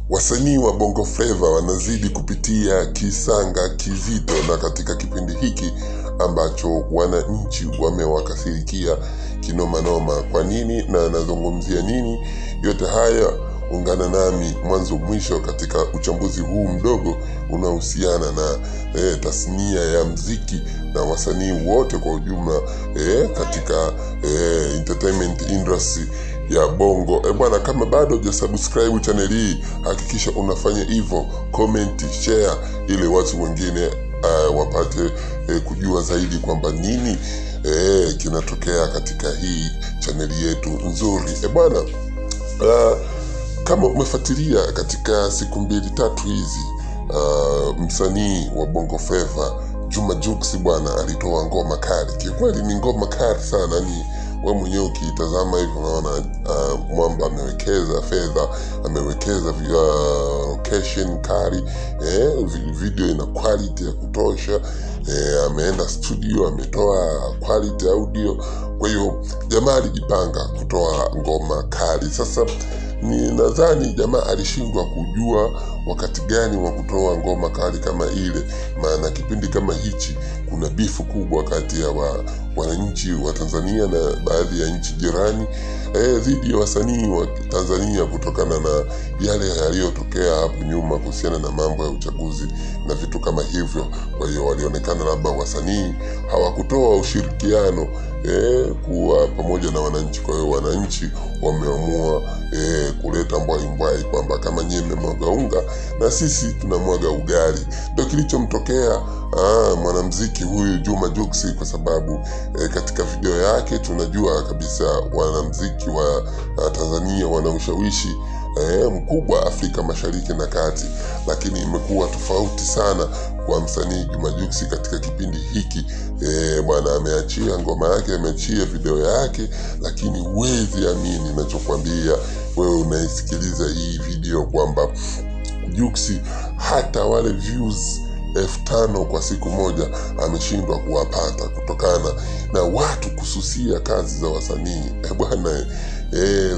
Wasanii wa Bongo Flava wanazidi kupitia kisanga kizito, na katika kipindi hiki ambacho wananchi wamewakasirikia kinoma noma. Kwa nini na nazungumzia nini? Yote haya ungana nami mwanzo mwisho katika uchambuzi huu mdogo unaohusiana na tasnia ya mziki na wasanii wote kwa ujumla katika entertainment industry ya Bongo. Bwana, kama bado hujasubscribe channel hii, hakikisha unafanya hivyo, comment, share ili watu wengine wapate kujua zaidi kwamba nini kinatokea katika hii channel yetu nzuri. Bwana, kama umefuatilia katika siku 2-3 hizi, msanii wa Bongo Flava Juma Jux bwana alitoa ngoma kali. Kikweli ni ngoma kali sana, ni wewe mwenyewe ukitazama hivyo unaona mwamba amewekeza fedha, amewekeza location kali, video ina quality ya kutosha, ameenda studio, ametoa quality audio. Kwa hiyo jamaa alijipanga kutoa ngoma kali. Sasa nadhani jamaa alishindwa kujua wakati gani wa kutoa ngoma kali kama ile, maana kipindi kama hichi kuna bifu kubwa kati ya wananchi wa Tanzania na baadhi ya nchi jirani dhidi ya wasanii wa Tanzania kutokana na yale yaliyotokea hapo nyuma kuhusiana na mambo ya uchaguzi na vitu kama hivyo. Kwa hiyo walionekana labda wasanii hawakutoa ushirikiano kuwa pamoja na wananchi. Kwa hiyo wananchi wameamua kuleta mbwai kwamba kama nyinyi mmemwaga unga na sisi tunamwaga ugali. Ndio kilichomtokea mwanamuziki huyu Juma Jux, kwa sababu katika video yake tunajua kabisa wanamuziki wa Tanzania wana ushawishi mkubwa Afrika Mashariki na Kati, lakini imekuwa tofauti sana kwa msanii Juma Jux katika kipindi hiki. Bwana ameachia ngoma yake, ameachia video yake, lakini huwezi amini ninachokwambia wewe unaisikiliza hii video kwamba Jux hata wale views 5,000 kwa siku moja ameshindwa kuwapata kutokana na watu kususia kazi za wasanii. Bwana,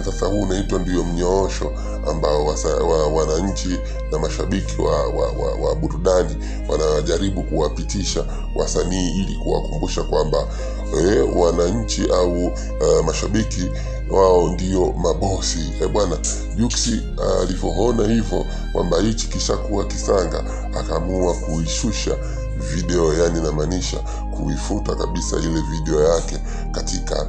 sasa huu unaitwa ndio mnyoosho ambao wananchi na mashabiki wa burudani wanajaribu kuwapitisha wasanii ili kuwakumbusha kwamba wananchi au mashabiki wao ndio mabosi. Bwana, Jux alivyoona hivyo kwamba hichi kishakuwa kisanga, akaamua kuishusha video, yani namaanisha kuifuta kabisa ile video yake katika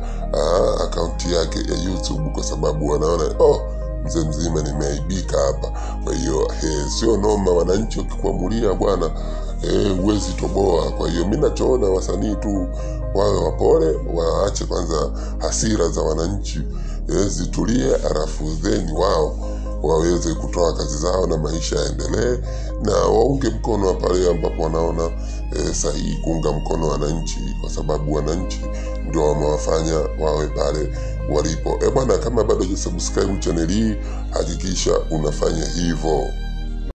akaunti yake ya YouTube, kwa sababu wanaona mzee mzima nimeaibika hapa. Kwa hiyo sio noma, wananchi wakikuamulia bwana huwezi toboa. Kwa hiyo mimi nachoona wasanii tu wawe wapole, waache kwanza hasira za wananchi zitulie, alafu then wao waweze kutoa kazi zao na maisha yaendelee, na waunge mkono pale ambapo wanaona sahihi kuunga mkono wananchi, kwa sababu wananchi ndio wamewafanya wawe pale walipo. Bwana, kama bado hujasubscribe channel hii, hakikisha unafanya hivyo.